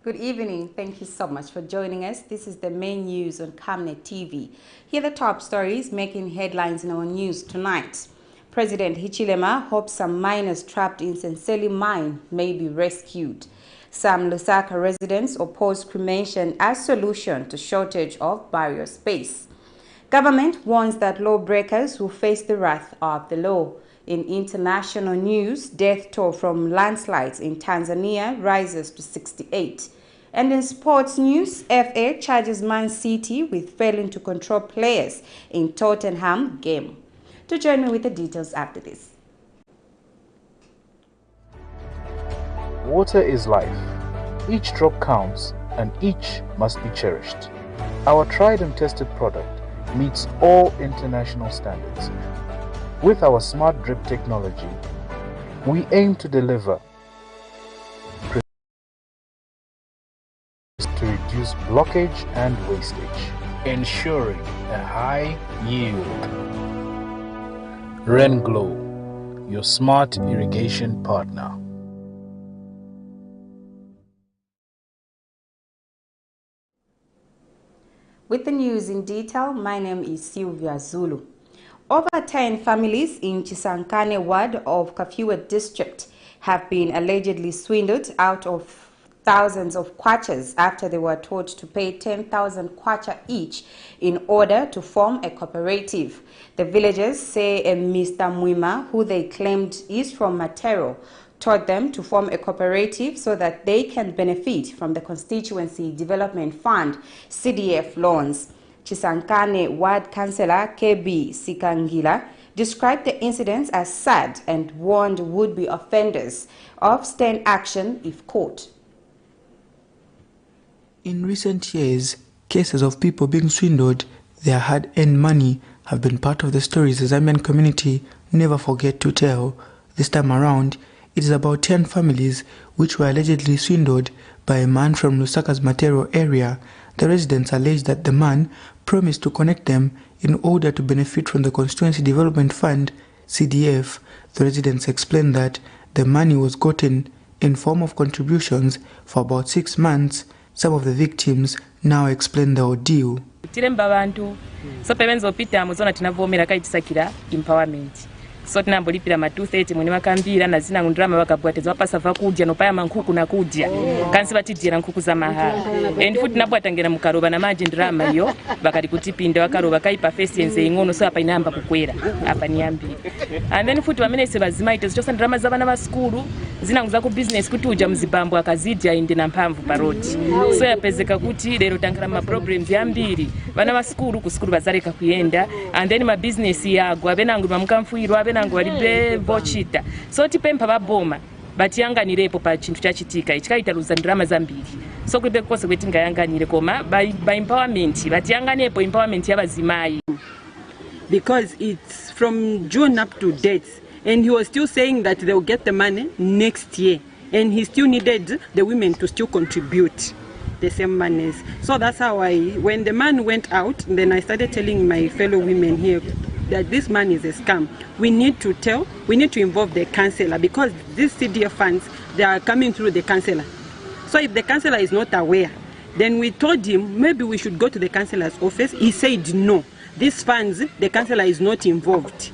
Good evening. Thank you so much for joining us. This is the main news on Camnet TV. Here are the top stories making headlines in our news tonight. President HICHILEMA hopes some miners trapped in SENSELI mine may be rescued. Some LUSAKA residents oppose cremation as solution to shortage of burial space. Government warns that lawbreakers will face the wrath of the law. In international news, death toll from landslides in Tanzania rises to 68. And in sports news, FA charges Man City with failing to control players in Tottenham game. To join me with the details after this. Water is life. Each drop counts and each must be cherished. Our tried and tested product meets all international standards. With our smart drip technology, we aim to deliver to reduce blockage and wastage, ensuring a high yield. RenGlow, your smart irrigation partner. With the news in detail, my name is Sylvia Zulu. Over 10 families in Chisankane ward of Kafue district have been allegedly swindled out of thousands of kwachas after they were told to pay 10,000 kwacha each in order to form a cooperative. The villagers say a Mr. Mwima, who they claimed is from Matero, taught them to form a cooperative so that they can benefit from the Constituency Development Fund CDF loans. Chisankane Ward Councillor KB Sikangila described the incidents as sad and warned would-be offenders of stern action if caught. In recent years, cases of people being swindled their hard-earned money have been part of the stories the Zambian community never forget to tell. This time around, it is about 10 families which were allegedly swindled by a man from Lusaka's Matero area. The residents allege that the man promised to connect them in order to benefit from the Constituency Development Fund, CDF. The residents explained that the money was gotten in form of contributions for about 6 months. Some of the victims now explain the ordeal. So tinambolipira ma 230 mwini wakambira na zina ngundrama wakabwateza wapasa vakudya nopaya mankuku na kudya kansi batidira nkuku za mahala and futi nabwatangera mukaroba na maji ndrama iyo bakati kutipinde wakaroba kaipa fesiense ingono so apa inamba kukwera apa niambira and then futi wamene se bazimaite zichosa ndrama za bana ba skulu zina nguza ku business kuti uja mzibambo akazidya inde na mpamvu paroti so yapezeka kuti lero tankira ma problems yambiri bana ba skulu ku skulu bazareka kuyenda and then ma business yagwa benangu bamukamfuirwa nangu walibe bochita so tipempa baboma batiyanganirepo pa chintu chachitika ichikaita luzandrama zambiri so kulibe kose kwetinga yanganire koma by empowerment batiyanganepo empowerment yabazimai because it's from June up to date and he was still saying that they'll get the money next year and he still needed the women to still contribute the same monies. So that's how when the man went out, then I started telling my fellow women here that this man is a scam. We need to involve the councillor because these CDF funds, they are coming through the councillor. So if the councillor is not aware, then we told him maybe we should go to the councillor's office. He said no, these funds, the councillor is not involved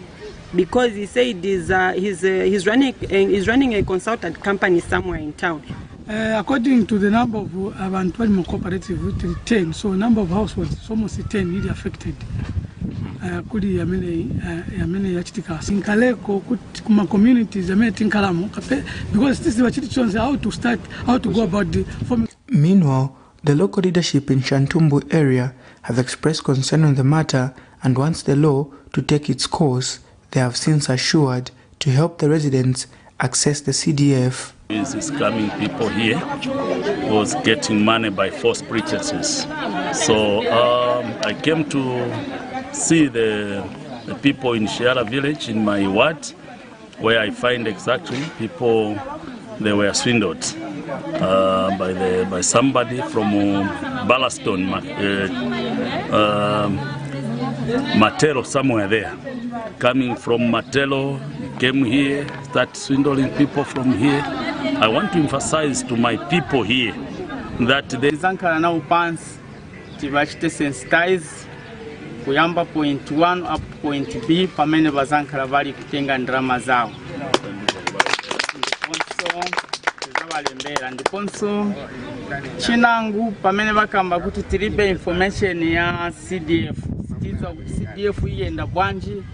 because he said he's running a consultant company somewhere in town. According to the number of Abantu cooperative, 10, so number of households almost 10 really affected. Kudi yamene yachitika sinkaleko kuma communities yamene tinkalamo because this is how to go about the forming. Meanwhile, the local leadership in Shantumbu area have expressed concern on the matter and wants the law to take its course. They have since assured to help the residents access the CDF. These scamming people here was getting money by false pretenses. So I came to see the people in Shiara village in my ward, where I find exactly people they were swindled by somebody from Ballaston, Matelo, somewhere there. Coming from Matelo, came here, start swindling people from here. I want to emphasize to my people here that they zankala na upansi tibachite sensitize kuyamba point 1 up point B pamene bazankala bali kutenga ndrama zao ndiponso chinangu pamene bakamba kuti tilibe information ya CDF CDF iyenda bwanji.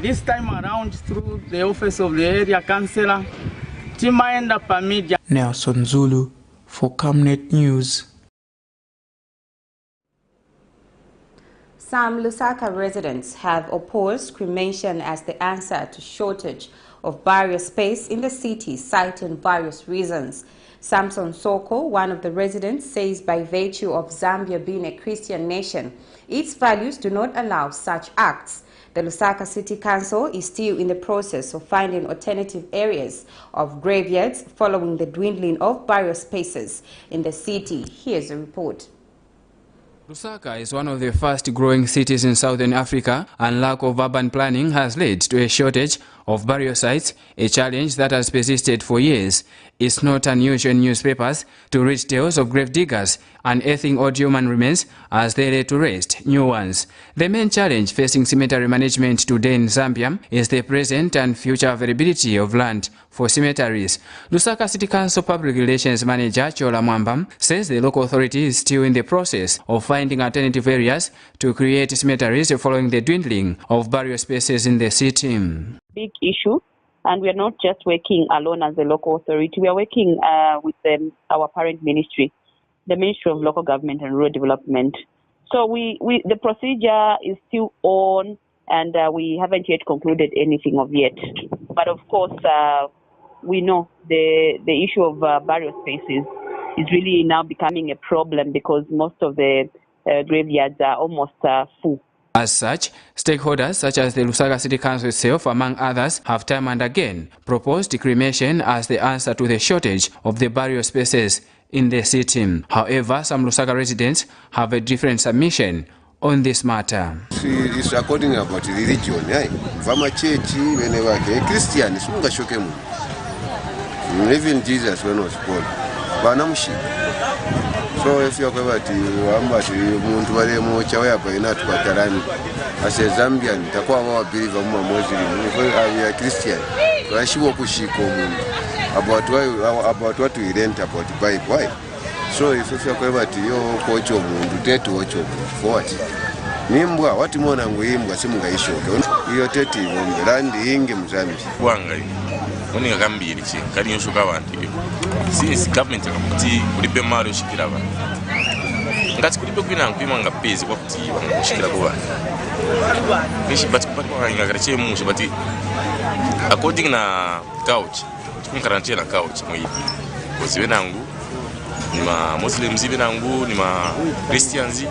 This time around through the office of the area councillor timaenda pa media. Nelson Zulu for Camnet News. Some Lusaka residents have opposed cremation as the answer to shortage of burial space in the city, citing various reasons. Samson Soko, one of the residents, says by virtue of Zambia being a Christian nation, its values do not allow such acts. The Lusaka City Council is still in the process of finding alternative areas of graveyards following the dwindling of burial spaces in the city. Here's a report. Lusaka is one of the fast-growing cities in southern Africa, and lack of urban planning has led to a shortage of burial sites, a challenge that has persisted for years. It's not unusual in newspapers to read tales of grave diggers unearthing old human remains as they lay to rest new ones. The main challenge facing cemetery management today in Zambia is the present and future availability of land for cemeteries. Lusaka City Council Public Relations Manager Chola Mwamba says the local authority is still in the process of finding alternative areas to create cemeteries following the dwindling of burial spaces in the city. Big issue, and we are not just working alone as a local authority. We are working with our parent ministry, the Ministry of Local Government and Rural Development. So the procedure is still on, and we haven't yet concluded anything of yet. But of course, we know the issue of burial spaces is really now becoming a problem because most of the graveyards are almost full. As such, stakeholders such as the Lusaka City Council itself, among others, have time and again proposed cremation as the answer to the shortage of the burial spaces in the city. However, some Lusaka residents have a different submission on this matter. It's according about religion. Vama church, whenever a Christian, even Jesus when was born. So if you are as a Zambian, Takwa believe I'm a Muslim, we are Christian. So I should about what we learned about the Bible. So if you are to your coach of Mundu, dare to watch forward. Nimbwa, what more than we must issue. You're taking land in Zambia. When you can be rich, can you show up? Since government will be married, that's good. People can be on a base what you want to share. But according to couch, quarantine couch, because when I'm Muslims, even I'm Christians.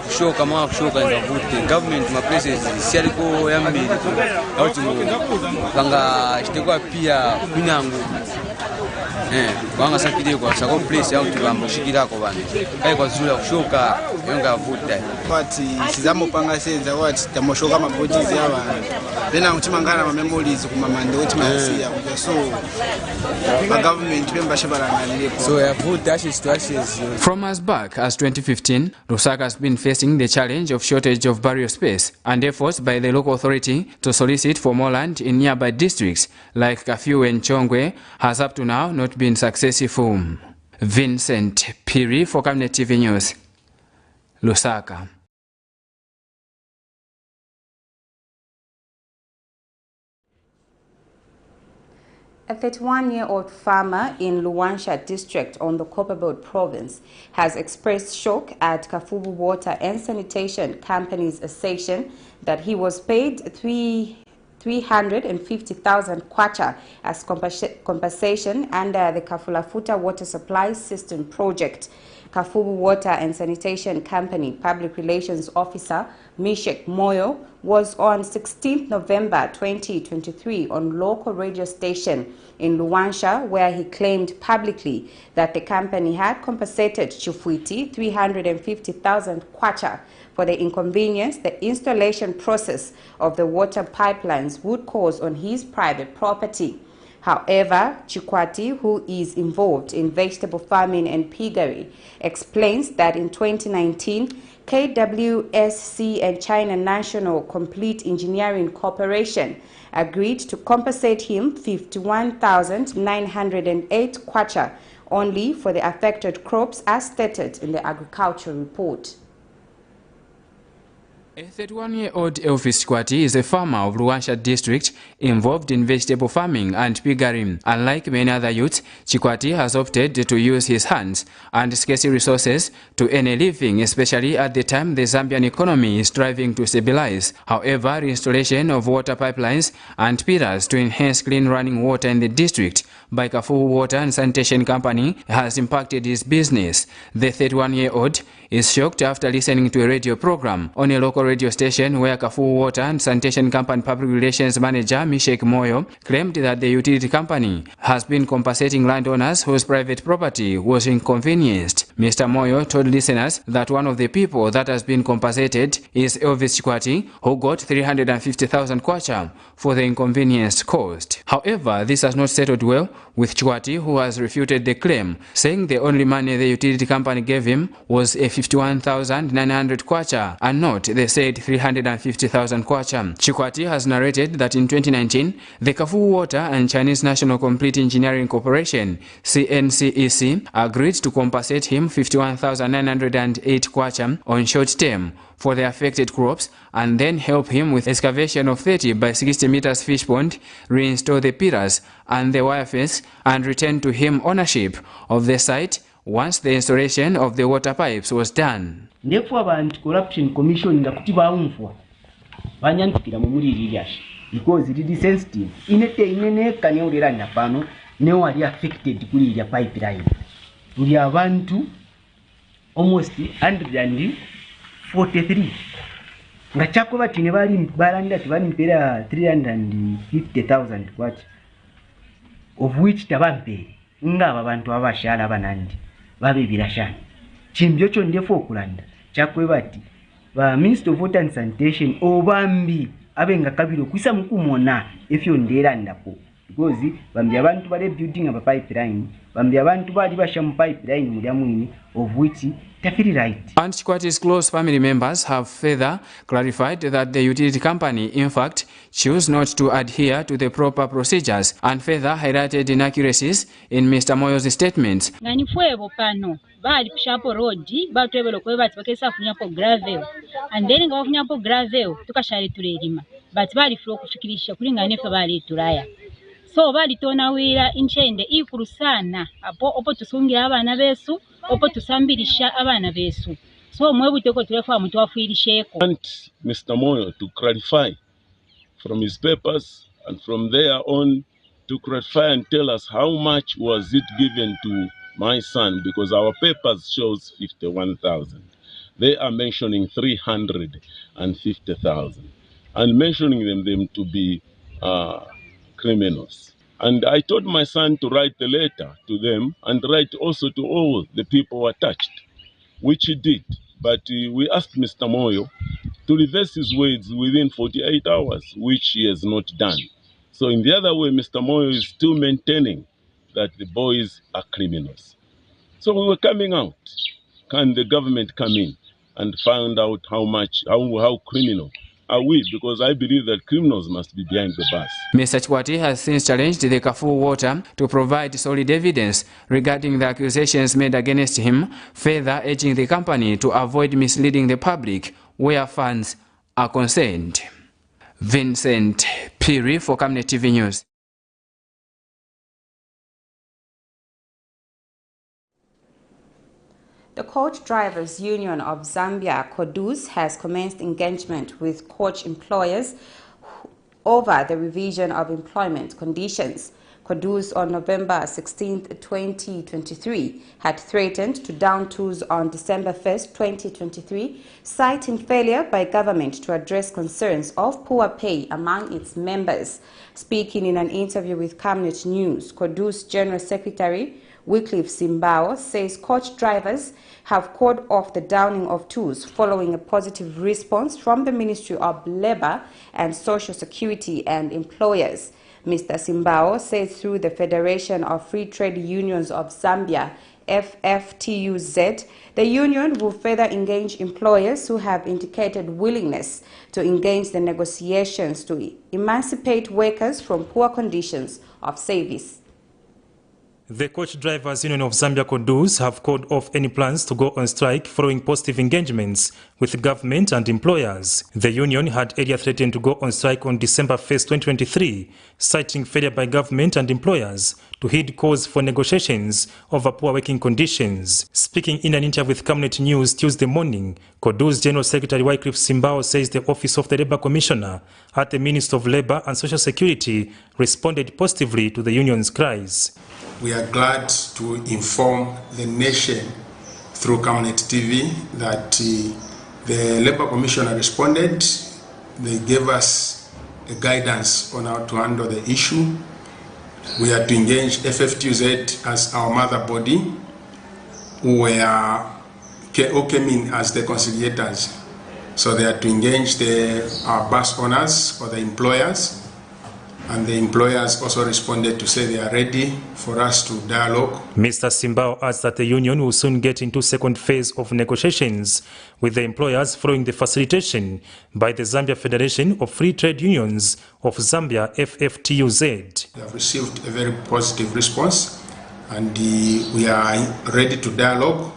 Kushoka mwa kushoka nzavute government ma places sialiko ya mbili au kanga chitekwa pia kunyangu banga sakide kwa sako place au tubambushikira ko bana kai kwa zula kushoka yonga vuta but sizamo panga senza what tamoshoka ma projects ya bana bena utimangana ma memories kuma mande utimasiya so the government membership barangalile so ya vuta situations. From as back as 2015, Lusaka has been facing the challenge of shortage of burial space, and efforts by the local authority to solicit for more land in nearby districts like Kafue and Chongwe has up to now not been successful. Vincent Piri for Camnet TV News, Lusaka. A 31-year-old farmer in Luwansha district on the Copperbelt province has expressed shock at Kafubu Water and Sanitation Company's assertion that he was paid 350,000 kwacha as compensation under the Kafulafuta Water Supply System project. Kafubu Water and Sanitation Company Public Relations Officer Mishek Moyo was on 16th November 2023 on local radio station in Luwansha, where he claimed publicly that the company had compensated Chifuiti 350,000 kwacha for the inconvenience the installation process of the water pipelines would cause on his private property. However, Chikwati, who is involved in vegetable farming and piggery, explains that in 2019, KWSC and China National Complete Engineering Corporation agreed to compensate him 51,908 kwacha only for the affected crops as stated in the agricultural report. A 31-year-old Elvis Chikwati is a farmer of Luansha district involved in vegetable farming and piggery. Unlike many other youths, Chikwati has opted to use his hands and scarce resources to earn a living, especially at the time the Zambian economy is striving to stabilize. However, installation of water pipelines and pillars to enhance clean running water in the district by Kafuhu Water and Sanitation Company has impacted his business. The 31-year-old is shocked after listening to a radio program on a local radio station where Kafuhu Water and Sanitation Company Public Relations Manager Mishek Moyo claimed that the utility company has been compensating landowners whose private property was inconvenienced. Mr. Moyo told listeners that one of the people that has been compensated is Elvis Chikwati, who got 350,000 kwacha for the inconvenience caused. However, this has not settled well with Chikwati, who has refuted the claim, saying the only money the utility company gave him was a 51,900 kwacha and not the said 350,000 kwacha. Chikwati has narrated that in 2019, the Kafuhu Water and Chinese National Complete Engineering Corporation, CNCEC, agreed to compensate him 51,908 kwacha on short term for the affected crops and then help him with excavation of 30 by 60 meters fish pond, reinstall the pillars and the wire fence and return to him ownership of the site once the installation of the water pipes was done. Therefore, abantu corruption commission ndakuti baumfwa banyantukira mu muliriasha because it is sensitive inete inene kanyeulira napano ne wali affected kuli ya pipeline tuli abantu almost 143 nga chako batine bali balanda tibanimpera 350,000 kwacha of which tabampere ngaba abantu abashala banandi babe birashana chimbyo cho ndefo okulanda chakwe bati ba Minister of Water and Sanitation obambi abenga kabiro kwisa mukumona efyo nderandako because bambi abantu bale building aba pipeline bambi abantu bali basha mu pipeline mulya mwini of which tafiri right. And Chikwati's close family members have further clarified that the utility company in fact chose not to adhere to the proper procedures and further highlighted inaccuracies in Mr. Moyo's statements. Ngani fuebo pano bali pishapo road batwebelo kwe bati bakesa kunyapo gravel and then nga kunyapo gravel tukashari tulelima but bali flow kufikirisha kulingana fe bali tulaya so bali tona wira inchende ikulu sana opo tusungira abana besu opo tusambirisha abana besu so mwebuteko tulefa muntu wafuirisheko. Want Mr. Moyo to clarify from his papers and from there on to clarify and tell us how much was it given to my son, because our papers shows 51,000. They are mentioning 350,000 and mentioning them to be criminals. And I told my son to write the letter to them and write also to all the people attached, which he did. But we asked Mr. Moyo to reverse his words within 48 hours, which he has not done. So in the other way, Mr. Moyo is still maintaining that the boys are criminals. So we were coming out. Can the government come in and find out how criminal are we? Because I believe that criminals must be behind the bars. Mr. Chikwati has since challenged the Kafuhu Water to provide solid evidence regarding the accusations made against him, further urging the company to avoid misleading the public where funds are concerned. Vincent Piri for Camnet TV News. The Coach Drivers Union of Zambia, CODUS, has commenced engagement with coach employers over the revision of employment conditions. CODUS on November 16, 2023, had threatened to down tools on December 1, 2023, citing failure by government to address concerns of poor pay among its members. Speaking in an interview with Camnet News, CODUS General Secretary Wycliffe Simbao says coach drivers have called off the downing of tools following a positive response from the Ministry of Labour and Social Security and employers. Mr. Simbao says through the Federation of Free Trade Unions of Zambia, FFTUZ, the union will further engage employers who have indicated willingness to engage the negotiations to emancipate workers from poor conditions of service. The Coach Drivers Union of Zambia CODUS have called off any plans to go on strike following positive engagements with government and employers. The union had earlier threatened to go on strike on December 1, 2023, citing failure by government and employers to heed calls for negotiations over poor working conditions. Speaking in an interview with Camnet News Tuesday morning, CODUS General Secretary Wycliffe Simbao says the Office of the Labour Commissioner at the Ministry of Labour and Social Security responded positively to the union's cries. We are glad to inform the nation through Camnet TV that the Labour Commissioner responded. They gave us a guidance on how to handle the issue. We are to engage FFTUZ as our mother body, who came in as the conciliators. So they are to engage our bus owners or the employers. And the employers also responded to say they are ready for us to dialogue. Mr. Simbao adds that the union will soon get into second phase of negotiations with the employers following the facilitation by the Zambia Federation of Free Trade Unions of Zambia, FFTUZ. We have received a very positive response, and we are ready to dialogue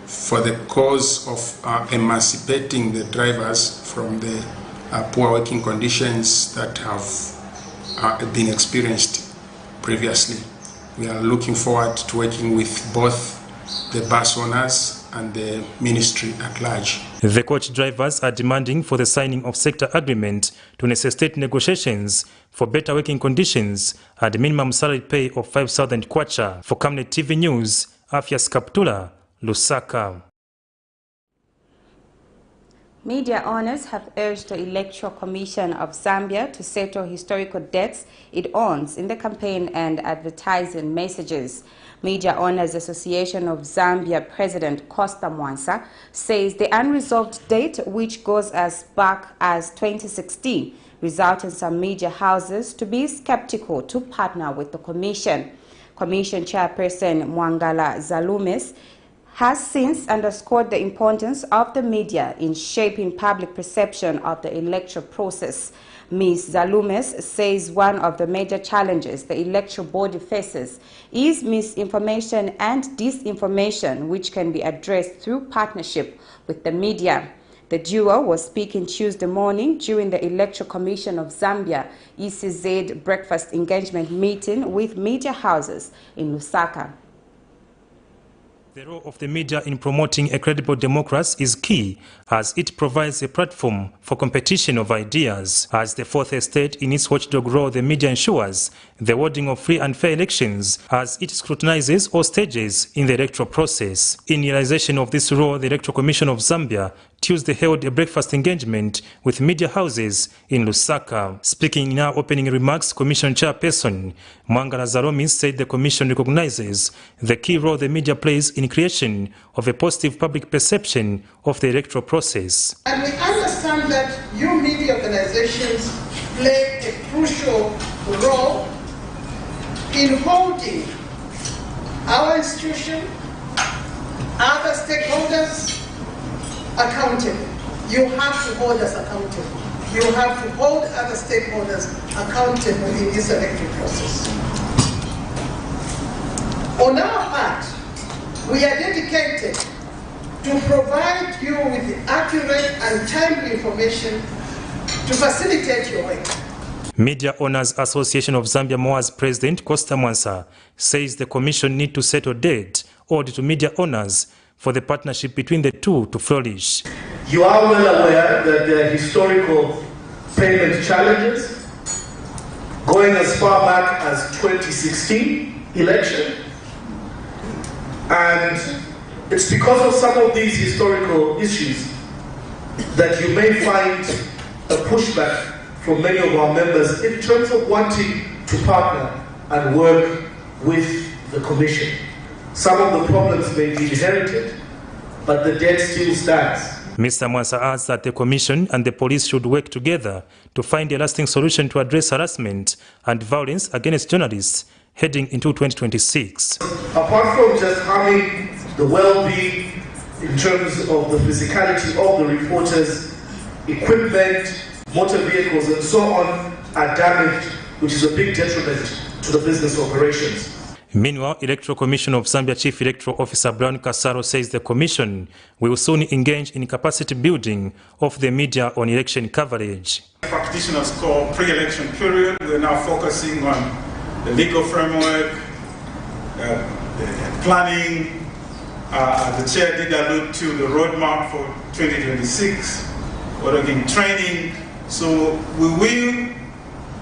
for the cause of emancipating the drivers from the poor working conditions that have been experienced previously. We are looking forward to working with both the bus owners and the ministry at large. The coach drivers are demanding for the signing of sector agreement to necessitate negotiations for better working conditions and minimum salary pay of 5,000 kwacha. For Camnet TV News, Afias Kaptula, Lusaka. Media owners have urged the Electoral Commission of Zambia to settle historical debts it owns in the campaign and advertising messages. Media Owners Association of Zambia President Costa Mwansa says the unresolved debt, which goes as back as 2016, results in some media houses to be skeptical to partner with the Commission. Commission Chairperson Mwangala Zalumes has since underscored the importance of the media in shaping public perception of the electoral process. Ms. Zalumes says one of the major challenges the electoral body faces is misinformation and disinformation, which can be addressed through partnership with the media. The duo was speaking Tuesday morning during the Electoral Commission of Zambia ECZ breakfast engagement meeting with media houses in Lusaka. The role of the media in promoting a credible democracy is key, as it provides a platform for competition of ideas. As the fourth estate in its watchdog role, the media ensures the warding of free and fair elections as it scrutinizes all stages in the electoral process. In realization of this role, the Electoral Commission of Zambia Tuesday held a breakfast engagement with media houses in Lusaka. Speaking in her opening remarks, Commission Chairperson Mwangala Zaromi said the Commission recognizes the key role the media plays in creation of a positive public perception of the electoral process. And we understand that you media organizations play a crucial role in holding our institution, other stakeholders accountable. You have to hold us accountable. You have to hold other stakeholders accountable in this electoral process. On our part, we are dedicated to provide you with accurate and timely information to facilitate your work. Media Owners Association of Zambia MOA's President Costa Mwansa says the Commission need to settle debt owed to media owners for the partnership between the two to flourish. You are well aware that there are historical payment challenges going as far back as 2016 election, and it's because of some of these historical issues that you may find a pushback from many of our members in terms of wanting to partner and work with the Commission. Some of the problems may be inherited, but the debt still stands. Mr. Mwasa adds that the Commission and the police should work together to find a lasting solution to address harassment and violence against journalists heading into 2026. Apart from just having the well-being in terms of the physicality of the reporters, equipment, motor vehicles and so on are damaged, which is a big detriment to the business operations. Meanwhile, Electoral Commission of Zambia Chief Electoral Officer Brown Kasaro says the Commission will soon engage in capacity building of the media on election coverage. Practitioners call pre-election period. We're now focusing on the legal framework, planning. The chair did allude to the roadmap for 2026. We're looking training. So we will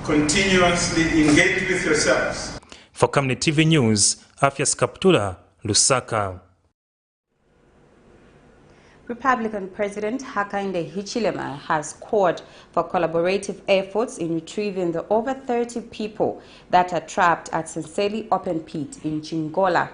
continuously engage with yourselves. For Camnet TV News, Afias Kaptula, Lusaka. Republican President Hakainde Hichilema has called for collaborative efforts in retrieving the over 30 people that are trapped at SENSELI open pit in Chingola.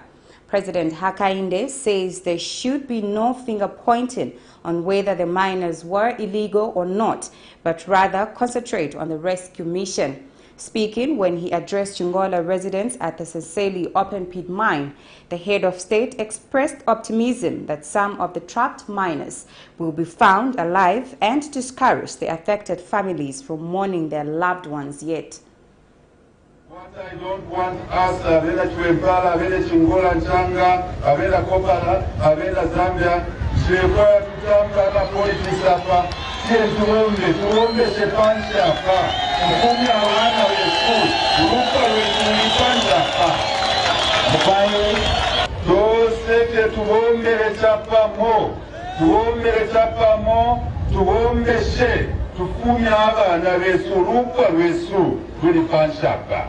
President Hakainde says there should be no finger pointing on whether the miners were illegal or not, but rather concentrate on the rescue mission. Speaking when he addressed Chingola residents at the SENSELI open pit mine, the head of state expressed optimism that some of the trapped miners will be found alive and discouraged the affected families from mourning their loved ones yet. What I don't want us, Avela Chuempala, Avela Chingola Nchanga, Avela Kopala, Avela Zambia, Shrekoya Tutamba, na politics hapa, tuombe sepansi hapa, mkumi hawana wesu, urupa wesu nipanda hapa. Mbaye, toseke tuombe chapa mo, tuombe she, tufumi abana wesu, urupa wesu, nipanda hapa.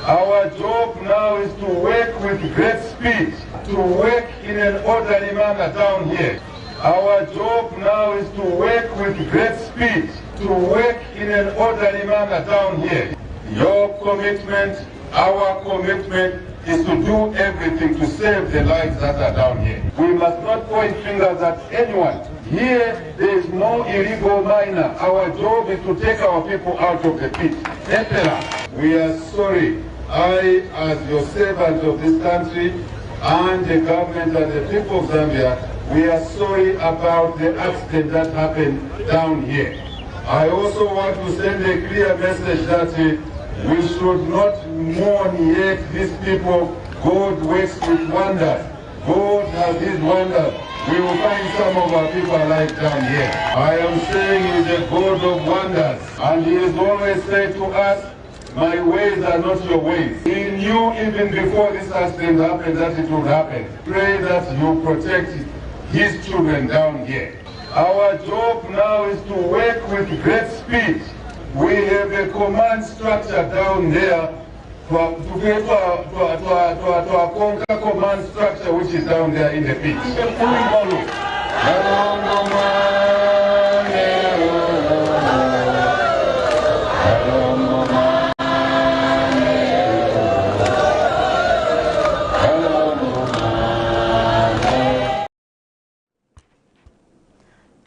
Our job now is to work with great speed, to work in an orderly manner down here. Our job now is to work with great speed, to work in an orderly manner down here. Your commitment, our commitment is to do everything to save the lives that are down here. We must not point fingers at anyone. Here, there is no illegal miner. Our job is to take our people out of the pit. We are sorry. I, as your servant of this country, and the government and the people of Zambia, we are sorry about the accident that happened down here. I also want to send a clear message that we should not mourn yet these people. God works with wonders. God has His wonders. We will find some of our people alive down here. I am saying He is a God of wonders, and He has always said to us, my ways are not your ways. He knew even before this accident happened that it would happen. Pray that you protect His children down here. Our job now is to work with great speed. We have a command structure down there to a conquer command structure which is down there in the pit.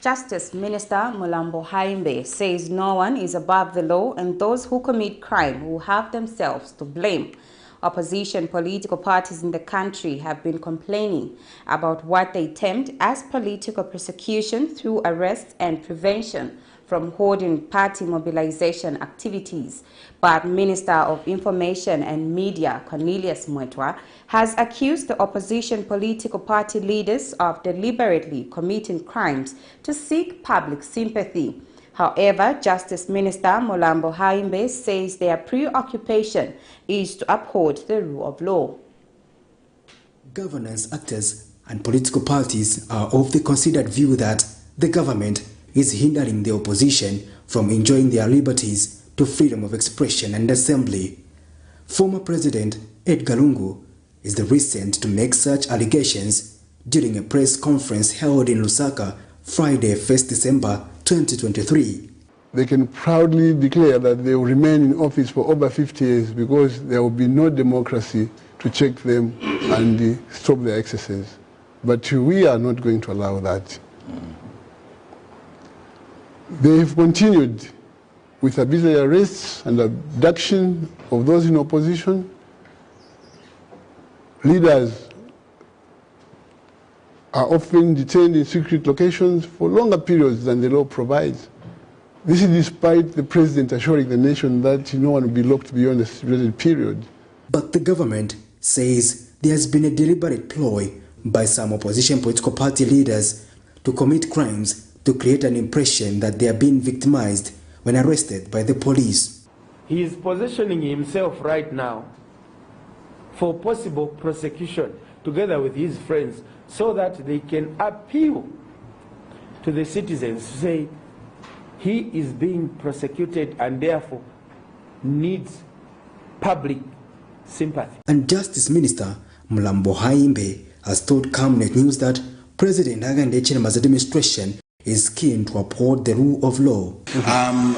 Justice Minister Mulambo Haimbe says no one is above the law and those who commit crime will have themselves to blame. Opposition political parties in the country have been complaining about what they termed as political persecution through arrest and prevention from holding party mobilization activities. But Minister of Information and Media, Cornelius Mwetwa, has accused the opposition political party leaders of deliberately committing crimes to seek public sympathy. However, Justice Minister Mulambo Haimbe says their preoccupation is to uphold the rule of law. Governance actors and political parties are of the considered view that the government is hindering the opposition from enjoying their liberties to freedom of expression and assembly. Former President Edgar Lungu is the recent to make such allegations during a press conference held in Lusaka Friday, 1st December 2023. They can proudly declare that they will remain in office for over 50 years because there will be no democracy to check them and stop their excesses. But we are not going to allow that. They have continued with arbitrary arrests and abduction of those in opposition. Leaders are often detained in secret locations for longer periods than the law provides. This is despite the president assuring the nation that no one will be locked beyond a stipulated period. But the government says there has been a deliberate ploy by some opposition political party leaders to commit crimes to create an impression that they are being victimized when arrested by the police. He is positioning himself right now for possible prosecution together with his friends so that they can appeal to the citizens to say he is being prosecuted and therefore needs public sympathy. And Justice Minister Mulambo Haimbe has told Camnet News that President Hakainde Hichilema's administration is keen to uphold the rule of law.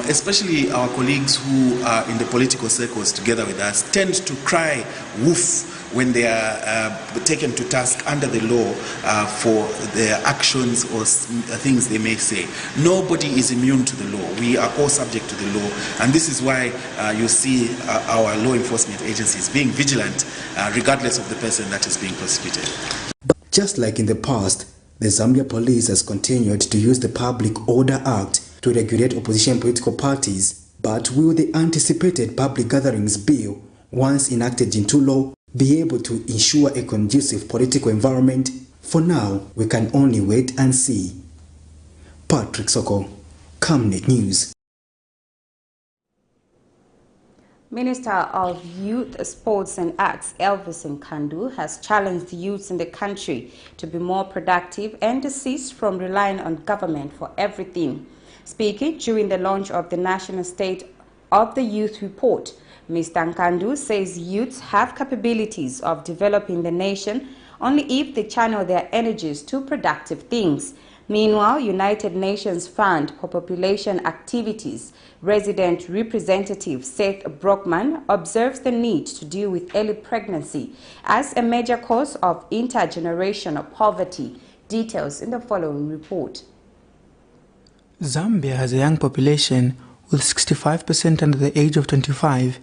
Especially our colleagues who are in the political circles together with us tend to cry woof when they are taken to task under the law for their actions or things they may say. Nobody is immune to the law. We are all subject to the law, and this is why you see our law enforcement agencies being vigilant regardless of the person that is being prosecuted. But just like in the past, the Zambia police has continued to use the Public Order Act to regulate opposition political parties. But will the anticipated public gatherings bill, once enacted into law, be able to ensure a conducive political environment? For now, we can only wait and see. Patrick Soko, Camnet News. Minister of Youth, Sports and Arts, Elvis Nkandu, has challenged youths in the country to be more productive and desist from relying on government for everything. Speaking during the launch of the National State of the Youth Report, Mr. Nkandu says youths have capabilities of developing the nation only if they channel their energies to productive things. Meanwhile, United Nations Fund for Population Activities resident representative Seth Brockman observes the need to deal with early pregnancy as a major cause of intergenerational poverty. Details in the following report. Zambia has a young population with 65% under the age of 25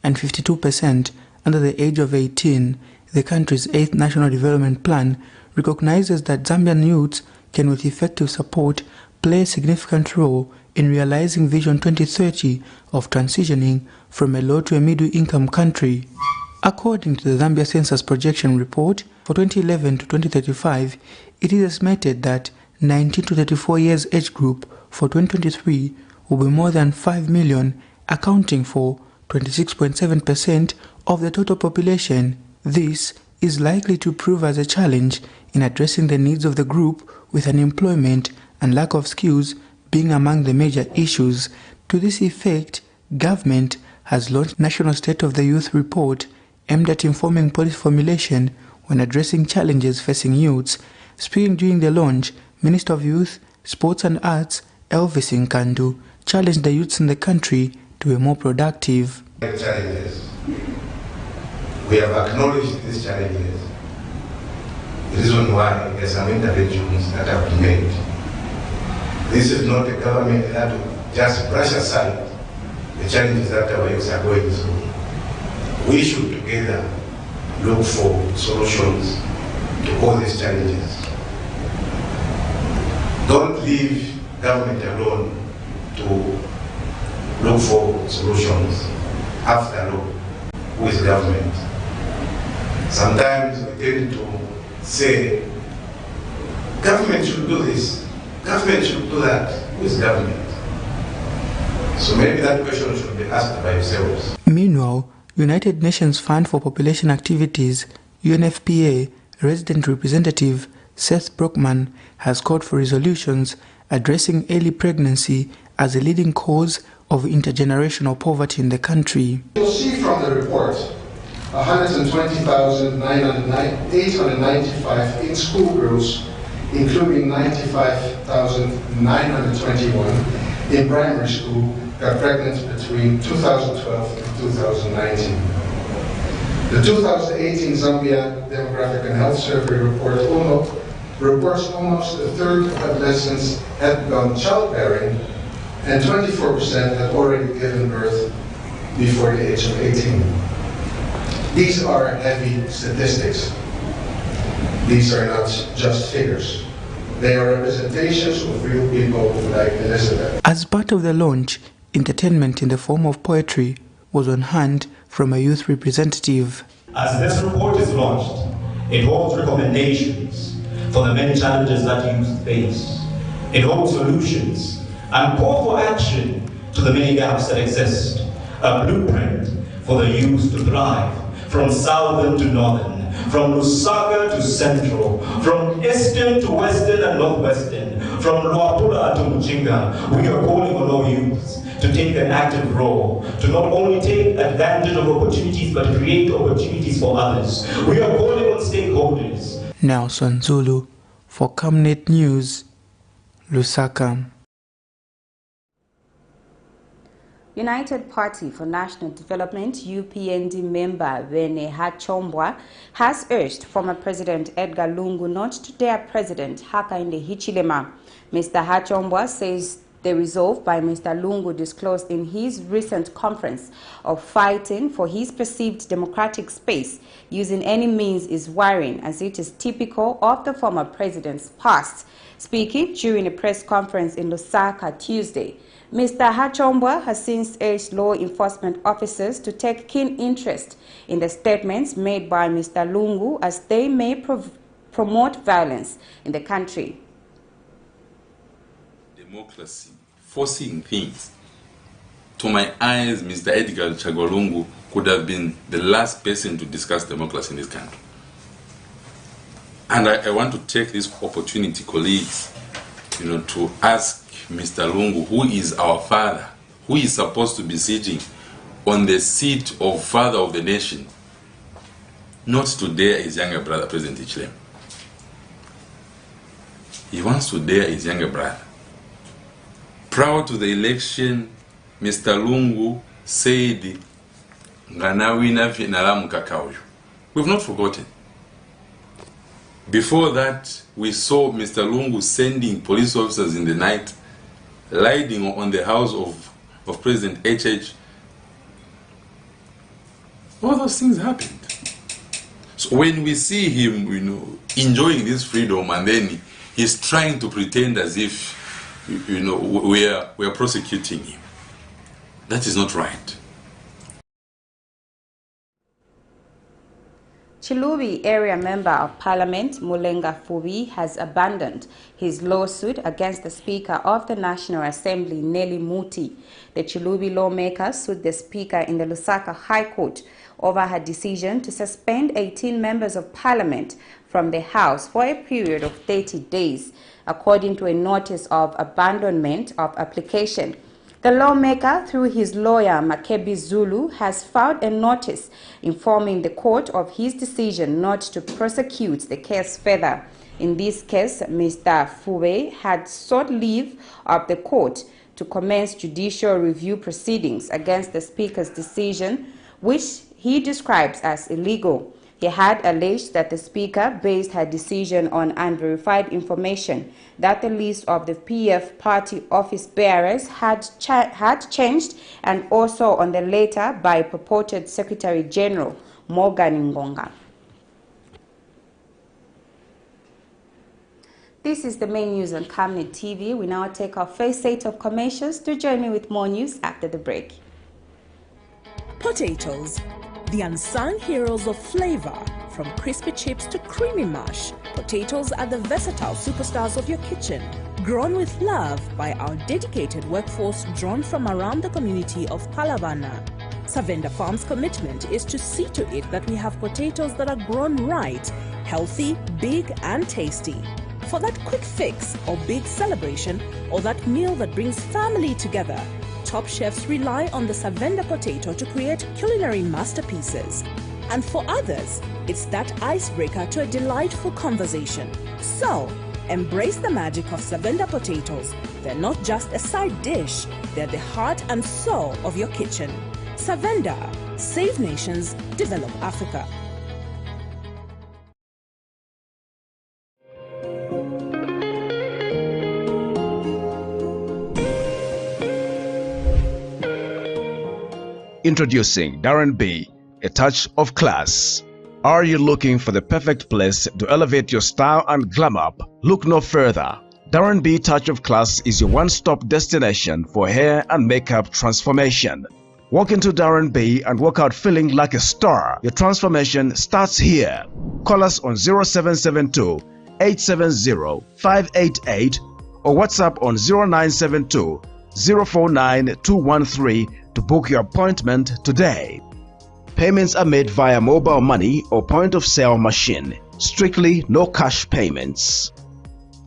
and 52% under the age of 18. The country's 8th National Development Plan recognizes that Zambian youths can with effective support play a significant role in realizing Vision 2030 of transitioning from a low to a middle-income country. According to the Zambia Census Projection Report, for 2011 to 2035, it is estimated that 19 to 34 years age group for 2023 will be more than 5 million, accounting for 26.7% of the total population. This is likely to prove as a challenge in addressing the needs of the group, with unemployment and lack of skills being among the major issues. To this effect, government has launched National State of the Youth Report aimed at informing policy formulation when addressing challenges facing youths. Speaking during the launch, Minister of Youth, Sports and Arts, Elvis Nkandu, challenged the youths in the country to be more productive. Challenges. We have acknowledged these challenges. The reason why there are some interventions that have been made. This is not a government that will just brush aside the challenges that our youth are going through. We should together look for solutions to all these challenges. Don't leave government alone to look for solutions. After all, who is government? Sometimes we tend to say, government should do this, government should do that. Who is government? So maybe that question should be asked by yourselves. Meanwhile, United Nations Fund for Population Activities, UNFPA, resident representative Seth Brockman has called for resolutions addressing early pregnancy as a leading cause of intergenerational poverty in the country. You'll see from the report 120,895 in-school girls, including 95,921 in primary school, got pregnant between 2012 and 2019. The 2018 Zambia Demographic and Health Survey reports almost a third of adolescents had begun childbearing and 24% had already given birth before the age of 18. These are heavy statistics. These are not just figures. They are representations of real people like Elizabeth. As part of the launch, entertainment in the form of poetry was on hand from a youth representative. As this report is launched, it holds recommendations for the many challenges that youth face. It holds solutions and call for action to the many gaps that exist. A blueprint for the youth to thrive, from southern to northern, from Lusaka to central, from eastern to western and northwestern, from Luapula to Mujinga. We are calling on all youths to take an active role, to not only take advantage of opportunities, but create opportunities for others. We are calling on stakeholders. Nelson Zulu for Camnet News, Lusaka. United Party for National Development UPND member Vene Hachombwa has urged former President Edgar Lungu not to dare President Hakainde Hichilema. Mr. Hachombwa says the resolve by Mr. Lungu disclosed in his recent conference of fighting for his perceived democratic space using any means is worrying, as it is typical of the former president's past. Speaking during a press conference in Lusaka Tuesday, Mr. Hachombwa has since urged law enforcement officers to take keen interest in the statements made by Mr. Lungu, as they may promote violence in the country. Democracy, forcing things. To my eyes, Mr. Edgar Chagwa could have been the last person to discuss democracy in this country. And I want to take this opportunity, colleagues, to ask Mr. Lungu, who is our father, who is supposed to be sitting on the seat of father of the nation, not to dare his younger brother, President HICHILEMA. He wants to dare his younger brother. Prior to the election, Mr. Lungu said, we've not forgotten. Before that, we saw Mr. Lungu sending police officers in the night, lighting on the house of President HH. All those things happened. So when we see him, enjoying this freedom, and then he's trying to pretend as if, we are prosecuting him, that is not right. Chilubi area member of parliament Mulenga Fubi has abandoned his lawsuit against the Speaker of the National Assembly, Nelly Muti. The Chilubi lawmaker sued the Speaker in the Lusaka High Court over her decision to suspend 18 members of parliament from the House for a period of 30 days, according to a notice of abandonment of application. The lawmaker, through his lawyer Makebi Zulu, has filed a notice informing the court of his decision not to prosecute the case further. In this case, Mr. Fube had sought leave of the court to commence judicial review proceedings against the Speaker's decision, which he describes as illegal. He had alleged that the Speaker based her decision on unverified information, that the list of the PF party office bearers had changed, and also on the letter by purported Secretary General Morgan Ngonga. This is the main news on Camnet TV. We now take our first set of commercials. To join me with more news after the break. Potatoes, the unsung heroes of flavor. From crispy chips to creamy mush, potatoes are the versatile superstars of your kitchen. Grown with love by our dedicated workforce drawn from around the community of Palavana. Savenda Farm's commitment is to see to it that we have potatoes that are grown right, healthy, big and tasty. For that quick fix or big celebration, or that meal that brings family together, top chefs rely on the Savenda potato to create culinary masterpieces. And for others, it's that icebreaker to a delightful conversation. So, embrace the magic of Savenda potatoes. They're not just a side dish, they're the heart and soul of your kitchen. Savenda, save nations, develop Africa. Introducing Darren B, a touch of class. Are you looking for the perfect place to elevate your style and glam up? Look no further. Darren B Touch of Class is your one-stop destination for hair and makeup transformation. Walk into Darren B and walk out feeling like a star. Your transformation starts here. Call us on 0772 870 588 or WhatsApp on 0972 049 213 to book your appointment today. Payments are made via mobile money or point-of-sale machine. Strictly no cash payments.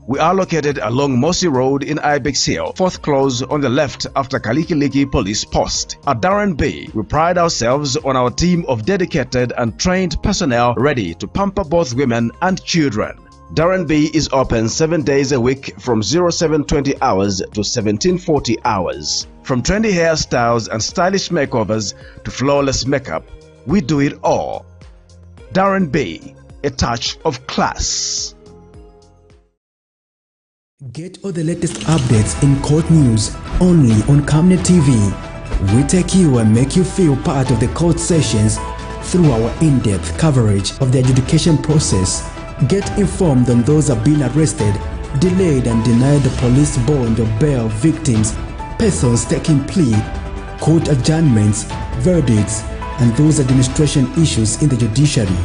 We are located along Mossy Road in Ibex Hill, fourth close on the left after Kalikiliki Police Post. At Darren B, we pride ourselves on our team of dedicated and trained personnel ready to pamper both women and children. Darren B is open 7 days a week from 0720 hours to 1740 hours. From trendy hairstyles and stylish makeovers to flawless makeup, we do it all. Darren B, a touch of class. Get all the latest updates in court news only on Camnet TV. We take you and make you feel part of the court sessions through our in-depth coverage of the adjudication process. Get informed on those who have been arrested, delayed and denied the police bond or bail victims, persons taking plea, court adjournments, verdicts, and those administration issues in the judiciary.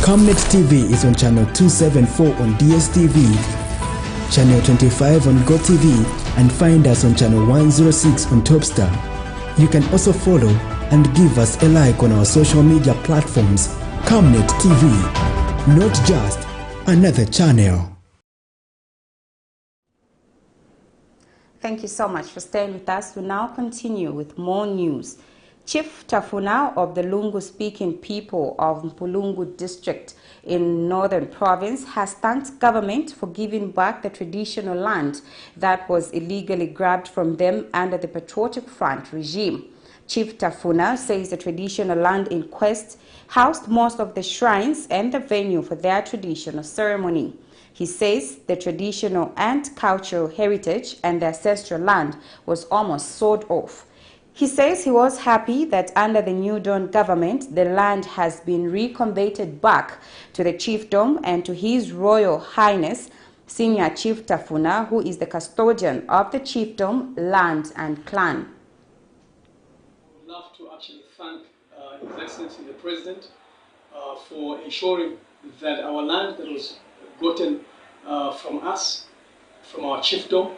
Camnet TV is on channel 274 on DSTV, channel 25 on GoTV, and find us on channel 106 on Topstar. You can also follow and give us a like on our social media platforms. Camnet TV, not just another channel. Thank you so much for staying with us. We now continue with more news. Chief Tafuna of the Lungu-speaking people of Mpulungu district in Northern Province has thanked government for giving back the traditional land that was illegally grabbed from them under the Patriotic Front regime. Chief Tafuna says the traditional land in quest housed most of the shrines and the venue for their traditional ceremony. He says the traditional and cultural heritage and the ancestral land was almost sold off. He says he was happy that under the New Dawn government, the land has been recombated back to the chiefdom and to His Royal Highness, Senior Chief Tafuna, who is the custodian of the chiefdom, land and clan. I would love to actually thank His Excellency the President for ensuring that our land that was gotten from us, from our chiefdom,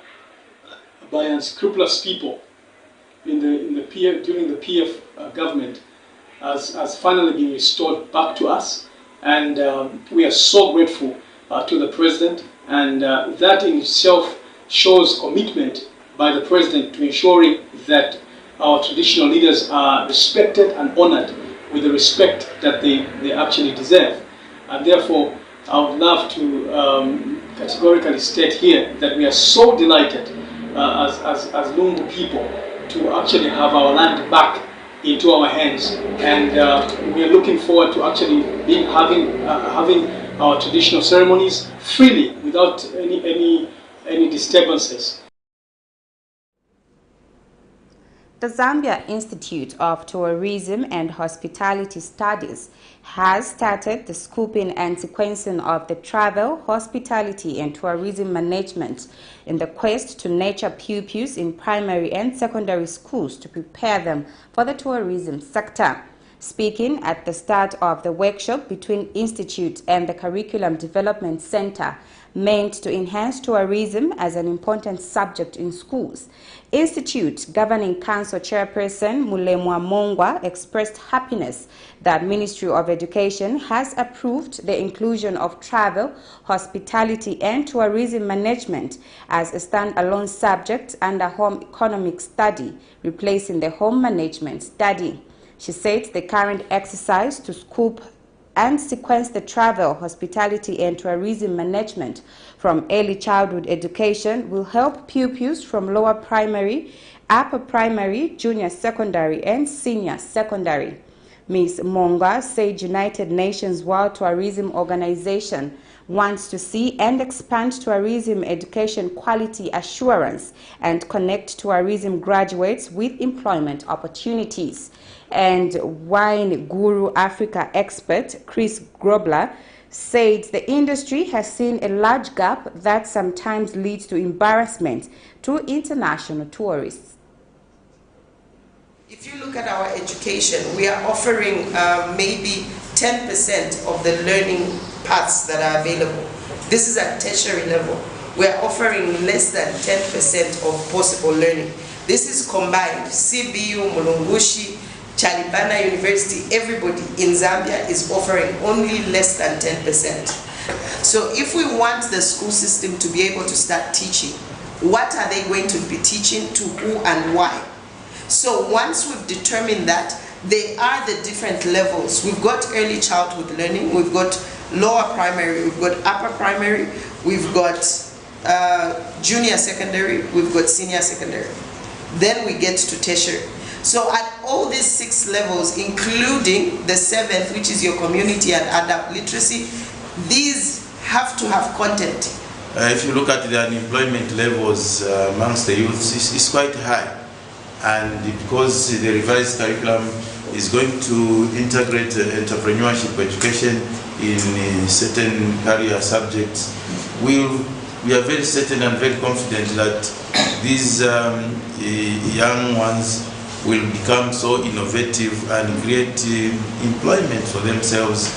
by unscrupulous people during the PF government has finally been restored back to us, and we are so grateful to the President, and that in itself shows commitment by the President to ensuring that our traditional leaders are respected and honored with the respect that they actually deserve. And therefore, I would love to categorically state here that we are so delighted as Lungu people to actually have our land back into our hands, and we are looking forward to actually having our traditional ceremonies freely without any disturbances. The Zambia Institute of Tourism and Hospitality Studies has started the scoping and sequencing of the travel, hospitality and tourism management in the quest to nurture pupils in primary and secondary schools to prepare them for the tourism sector. Speaking at the start of the workshop between Institute and the Curriculum Development Center, meant to enhance tourism as an important subject in schools, Institute Governing Council Chairperson Mulemwa Mongwa expressed happiness that Ministry of Education has approved the inclusion of travel, hospitality and tourism management as a standalone subject under home economic study, replacing the home management study. She said the current exercise to scope and sequence the travel, hospitality and tourism management from early childhood education will help pupils from lower primary, upper primary, junior secondary and senior secondary. Ms. Monga said United Nations World Tourism Organization wants to see and expand tourism education quality assurance and connect tourism graduates with employment opportunities. And Wine Guru Africa expert Chris Grobler said the industry has seen a large gap that sometimes leads to embarrassment to international tourists. If you look at our education, we are offering maybe 10% of the learning paths that are available. This is at tertiary level. We are offering less than 10% of possible learning. This is combined. CBU, Mulungushi, Chalibana University, everybody in Zambia is offering only less than 10%. So if we want the school system to be able to start teaching, what are they going to be teaching, to who and why? So once we've determined that, they are the different levels. We've got early childhood learning, we've got lower primary, we've got upper primary, we've got junior secondary, we've got senior secondary. Then we get to tertiary. So at all these 6 levels, including the 7th, which is your community and adult literacy, these have to have content. If you look at the unemployment levels amongst the youth, it's quite high. And because the revised curriculum is going to integrate entrepreneurship education in certain career subjects, we are very certain and very confident that these young ones will become so innovative and create employment for themselves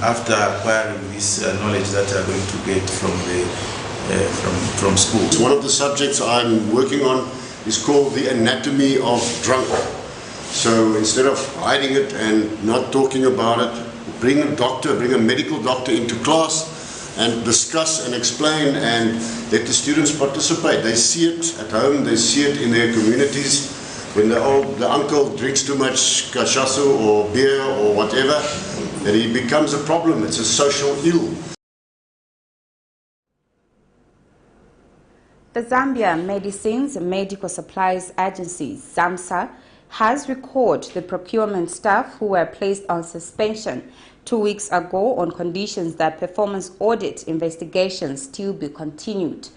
after acquiring this knowledge that they are going to get from school. One of the subjects I'm working on is called the anatomy of drunk. So instead of hiding it and not talking about it, bring a doctor, bring a medical doctor into class and discuss and explain and let the students participate. They see it at home, they see it in their communities. When the uncle drinks too much cachaça or beer or whatever, that he becomes a problem. It's a social ill. The Zambia Medicines and Medical Supplies Agency, ZAMSA, has recorded the procurement staff who were placed on suspension 2 weeks ago on conditions that performance audit investigations still be continued.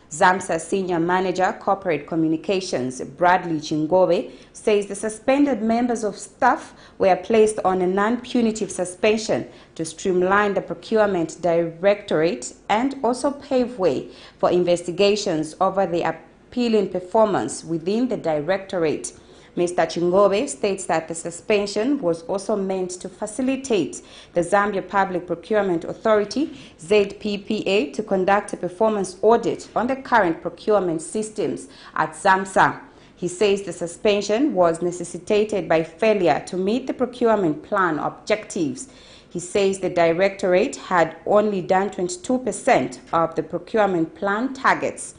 ZAMSA Senior Manager Corporate Communications Bradley Chingobe says the suspended members of staff were placed on a non-punitive suspension to streamline the procurement directorate and also pave way for investigations over the appealing performance within the directorate. Mr. Chingobe states that the suspension was also meant to facilitate the Zambia Public Procurement Authority, ZPPA, to conduct a performance audit on the current procurement systems at ZAMSA. He says the suspension was necessitated by failure to meet the procurement plan objectives. He says the directorate had only done 22% of the procurement plan targets.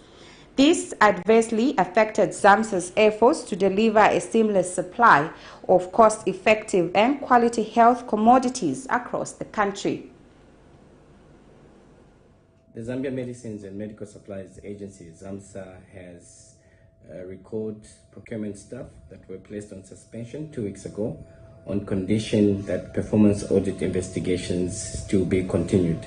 This adversely affected ZAMSA's efforts to deliver a seamless supply of cost-effective and quality health commodities across the country. The Zambia Medicines and Medical Supplies Agency, ZAMSA, has recorded procurement staff that were placed on suspension 2 weeks ago on condition that performance audit investigations still be continued.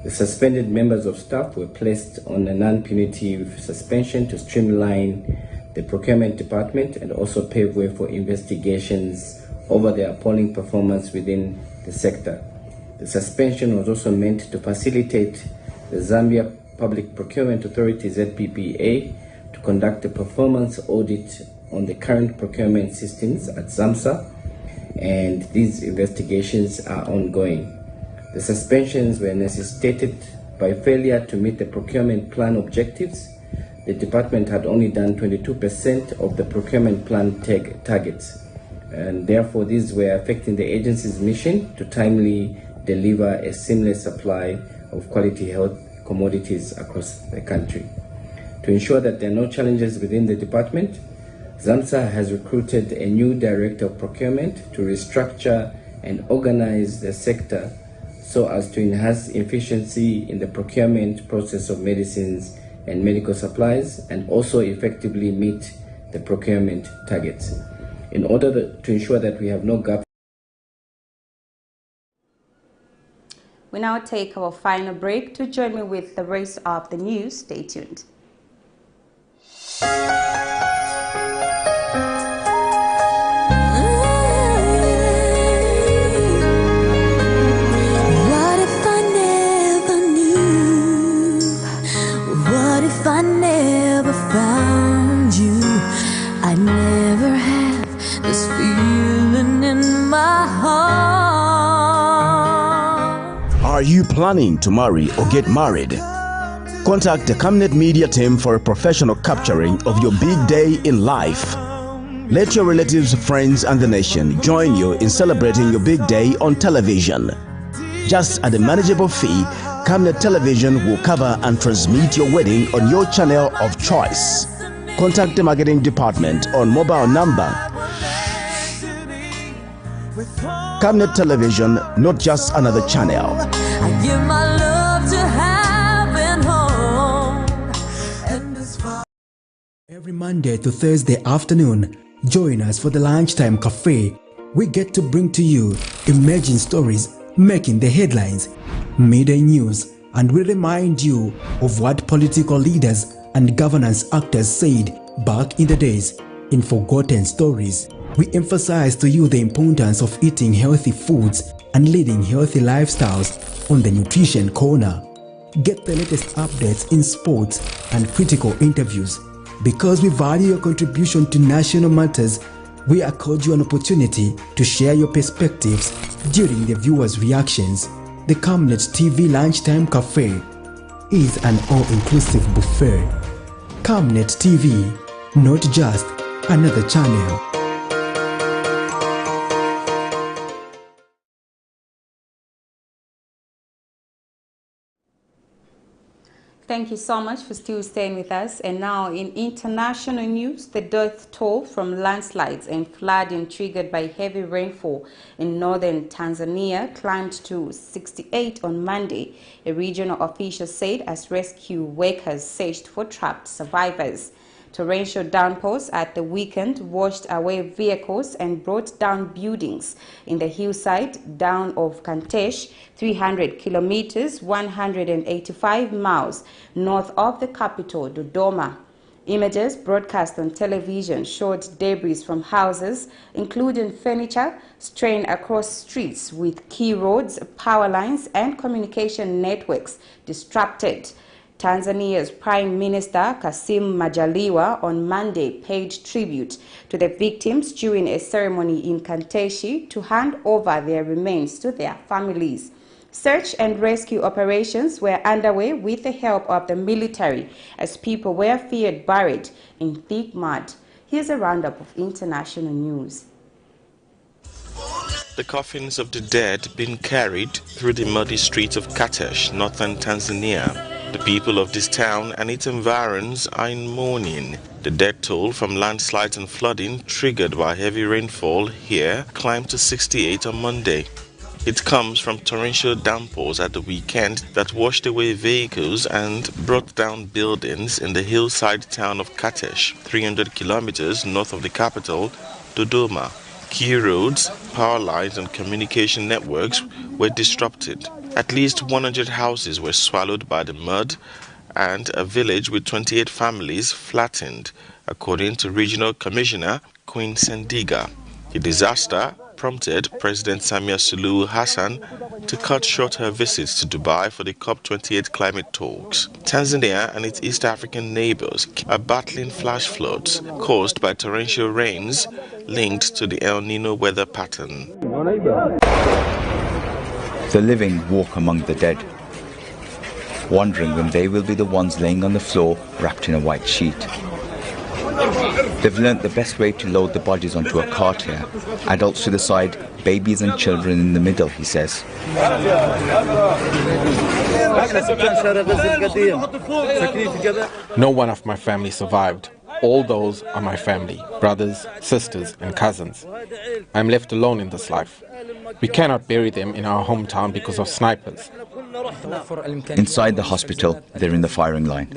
The suspended members of staff were placed on a non-punitive suspension to streamline the procurement department and also pave way for investigations over their appalling performance within the sector. The suspension was also meant to facilitate the Zambia Public Procurement Authority, ZPPA, to conduct a performance audit on the current procurement systems at ZAMSA, and these investigations are ongoing. The suspensions were necessitated by failure to meet the procurement plan objectives. The department had only done 22% of the procurement plan targets, and therefore these were affecting the agency's mission to timely deliver a seamless supply of quality health commodities across the country. To ensure that there are no challenges within the department, ZAMSA has recruited a new director of procurement to restructure and organize the sector so as to enhance efficiency in the procurement process of medicines and medical supplies and also effectively meet the procurement targets. In order to ensure that we have no gaps. We now take our final break. To join me with the rest of the news, stay tuned. What if I never knew? What if I never found you? I never have this feeling in my heart. Are you planning to marry or get married? Contact the Camnet media team for a professional capturing of your big day in life. Let your relatives, friends and the nation join you in celebrating your big day on television. Just at a manageable fee, Camnet Television will cover and transmit your wedding on your channel of choice. Contact the marketing department on mobile number. Camnet Television, not just another channel. I give my love to having home. Every Monday to Thursday afternoon, join us for the Lunchtime Cafe. We get to bring to you emerging stories making the headlines, midday news, and we remind you of what political leaders and governance actors said back in the days in forgotten stories. We emphasize to you the importance of eating healthy foods and leading healthy lifestyles on the Nutrition Corner. Get the latest updates in sports and critical interviews. Because we value your contribution to national matters, we accord you an opportunity to share your perspectives during the viewers' reactions. The Camnet TV Lunchtime Cafe is an all-inclusive buffet. Camnet TV, not just another channel. Thank you so much for still staying with us. And now in international news, the death toll from landslides and flooding triggered by heavy rainfall in northern Tanzania climbed to 68 on Monday, a regional official said, as rescue workers searched for trapped survivors. Torrential downpours at the weekend washed away vehicles and brought down buildings in the hillside down of Kantesh, 300 kilometers, 185 miles north of the capital, Dodoma. Images broadcast on television showed debris from houses, including furniture, strewn across streets with key roads, power lines, and communication networks disrupted. Tanzania's Prime Minister Kassim Majaliwa on Monday paid tribute to the victims during a ceremony in Kanteshi to hand over their remains to their families. Search and rescue operations were underway with the help of the military as people were feared buried in thick mud. Here's a roundup of international news. The coffins of the dead being carried through the muddy streets of Katesh, northern Tanzania. The people of this town and its environs are in mourning. The death toll from landslides and flooding triggered by heavy rainfall here climbed to 68 on Monday. It comes from torrential downpours at the weekend that washed away vehicles and brought down buildings in the hillside town of Katesh, 300 kilometers north of the capital, Dodoma. Key roads, power lines and communication networks were disrupted. At least 100 houses were swallowed by the mud and a village with 28 families flattened, according to Regional Commissioner Queen Sendiga. The disaster prompted President Samia Suluhu Hassan to cut short her visits to Dubai for the COP28 climate talks. Tanzania and its East African neighbors are battling flash floods caused by torrential rains linked to the El Nino weather pattern. The living walk among the dead, wondering when they will be the ones laying on the floor wrapped in a white sheet. They've learnt the best way to load the bodies onto a cart here. Adults to the side, babies and children in the middle, he says. No one of my family survived. All those are my family, brothers, sisters and cousins. I'm left alone in this life. We cannot bury them in our hometown because of snipers. Inside the hospital, they're in the firing line.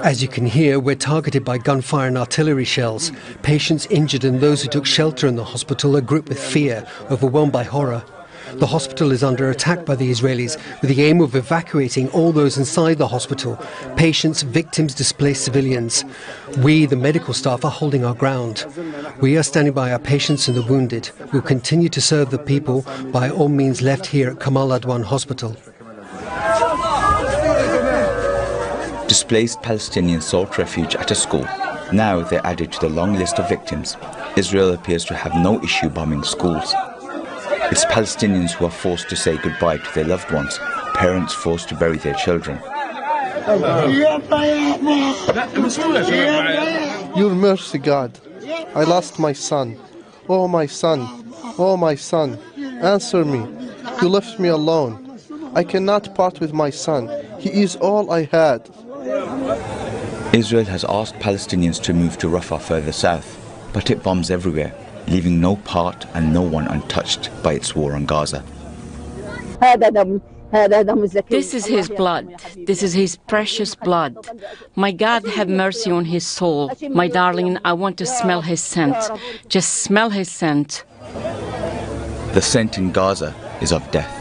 As you can hear, we're targeted by gunfire and artillery shells. Patients injured and those who took shelter in the hospital are gripped with fear, overwhelmed by horror. The hospital is under attack by the Israelis with the aim of evacuating all those inside the hospital, patients, victims, displaced civilians. We, the medical staff, are holding our ground. We are standing by our patients and the wounded. We'll continue to serve the people by all means left here at Kamal Adwan Hospital. Displaced Palestinians sought refuge at a school. Now they're added to the long list of victims. Israel appears to have no issue bombing schools. It's Palestinians who are forced to say goodbye to their loved ones, parents forced to bury their children. Your mercy, God. I lost my son. Oh, my son. Oh, my son. Answer me. You left me alone. I cannot part with my son. He is all I had. Israel has asked Palestinians to move to Rafah further south, but it bombs everywhere, leaving no part and no one untouched by its war on Gaza. This is his blood. This is his precious blood. My God, have mercy on his soul. My darling, I want to smell his scent. Just smell his scent. The scent in Gaza is of death.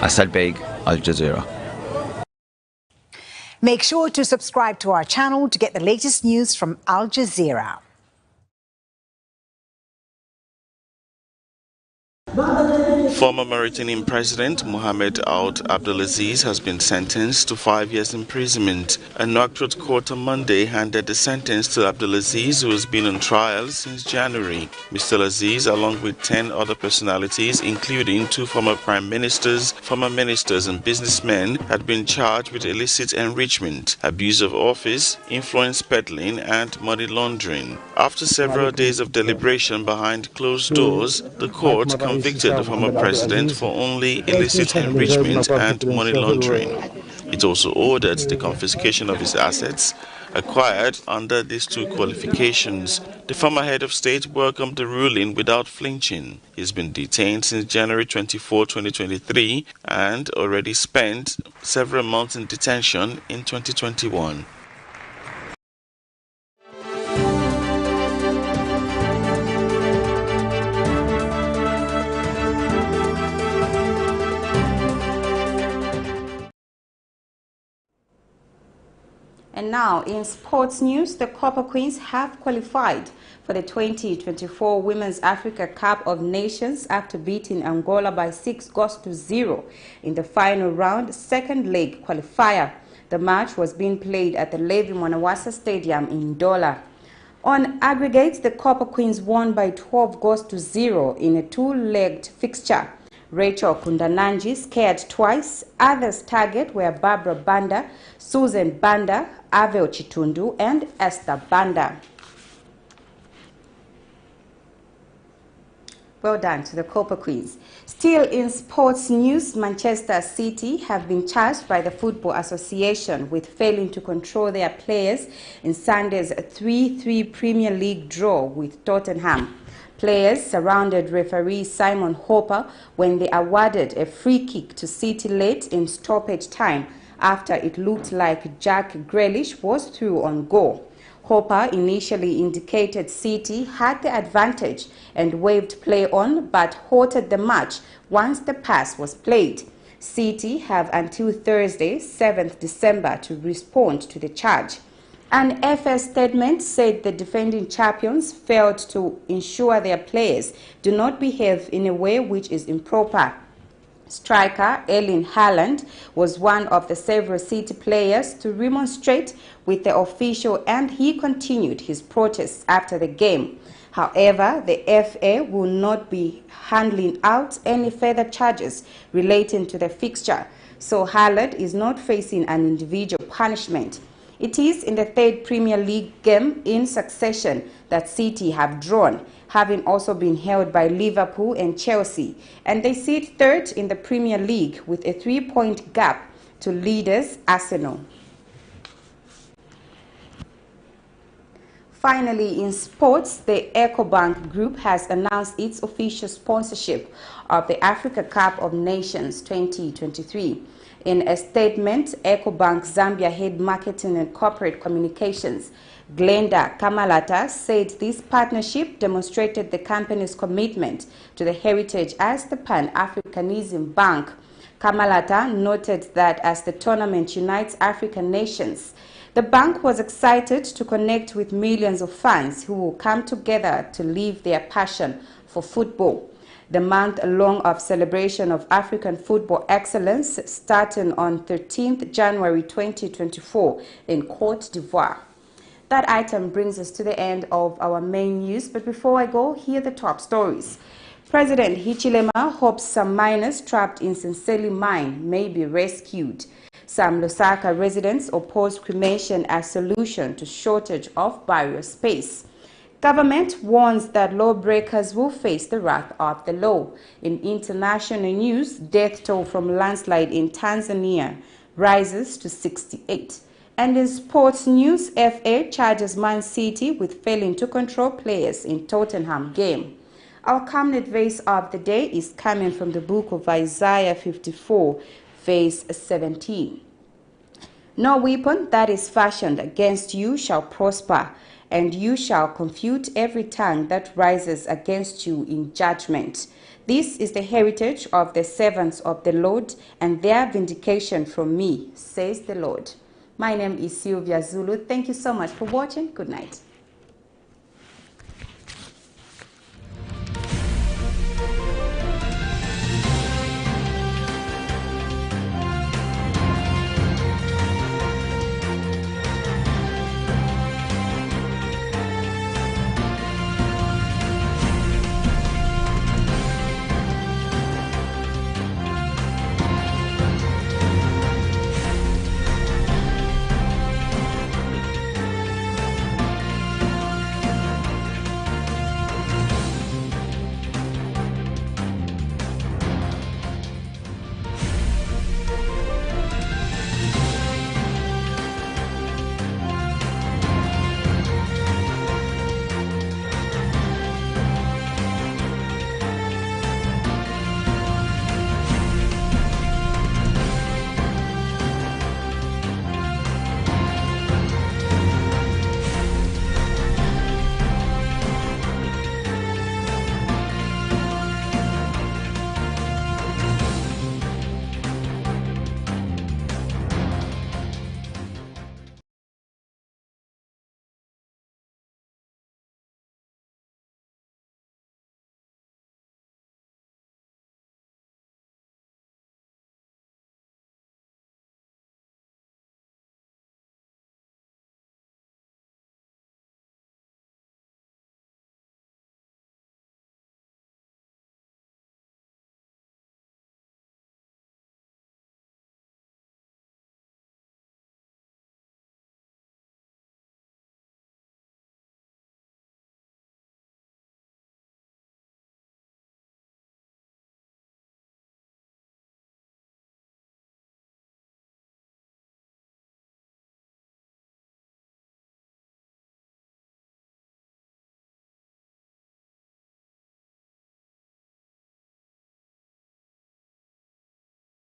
Asad Beg, Al Jazeera. Make sure to subscribe to our channel to get the latest news from Al Jazeera. Former Mauritanian President Mohamed Ould Abdelaziz has been sentenced to 5 years imprisonment. A Nouakchott court on Monday handed the sentence to Abdelaziz, who has been on trial since January. Mr. Aziz, along with 10 other personalities, including 2 former prime ministers, former ministers and businessmen, had been charged with illicit enrichment, abuse of office, influence peddling and money laundering. After several days of deliberation behind closed doors, the court convicted the former president for only illicit enrichment and money laundering. It also ordered the confiscation of his assets acquired under these 2 qualifications. The former head of state welcomed the ruling without flinching. He's been detained since January 24, 2023 and already spent several months in detention in 2021. And now, in sports news, the Copper Queens have qualified for the 2024 Women's Africa Cup of Nations after beating Angola by 6-0 in the final round, second leg qualifier. The match was being played at the Levi Mwanawasa Stadium in Ndola. On aggregate, the Copper Queens won by 12-0 in a 2-legged fixture. Rachel Kundananji scored twice. Others target were Barbara Banda, Susan Banda, Avel Chitundu and Esther Banda. Well done to the Copper Queens. Still in sports news, Manchester City have been charged by the Football Association with failing to control their players in Sunday's 3-3 Premier League draw with Tottenham. Players surrounded referee Simon Hopper when they awarded a free kick to City late in stoppage time after it looked like Jack Grealish was through on goal. Hopper initially indicated City had the advantage and waved play on, but halted the match once the pass was played. City have until Thursday, 7th December, to respond to the charge. An FA statement said the defending champions failed to ensure their players do not behave in a way which is improper. Striker Erling Haaland was one of the several City players to remonstrate with the official, and he continued his protests after the game. However, the FA will not be handling out any further charges relating to the fixture, so Haaland is not facing an individual punishment. It is in the 3rd Premier League game in succession that City have drawn, having also been held by Liverpool and Chelsea, and they sit 3rd in the Premier League with a 3-point gap to leaders Arsenal. Finally, in sports, the EcoBank Group has announced its official sponsorship of the Africa Cup of Nations 2023. In a statement, EcoBank Zambia Head Marketing and Corporate Communications, Glenda Kamalata, said this partnership demonstrated the company's commitment to the heritage as the Pan-Africanism Bank. Kamalata noted that as the tournament unites African nations, the bank was excited to connect with millions of fans who will come together to live their passion for football. The month-long of celebration of African football excellence starting on 13th January 2024 in Côte d'Ivoire. That item brings us to the end of our main news, but before I go, here are the top stories. President HICHILEMA hopes some miners trapped in SENSELI mine may be rescued. Some LUSAKA residents oppose cremation as solution to shortage of burial space. Government warns that lawbreakers will face the wrath of the law. In international news, death toll from landslide in Tanzania rises to 68. And in sports news, FA charges Man City with failing to control players in Tottenham game. Our Camnet verse of the day is coming from the book of Isaiah 54, verse 17. No weapon that is fashioned against you shall prosper, and you shall confute every tongue that rises against you in judgment. This is the heritage of the servants of the Lord, and their vindication from me, says the Lord. My name is Sylvia Zulu. Thank you so much for watching. Good night.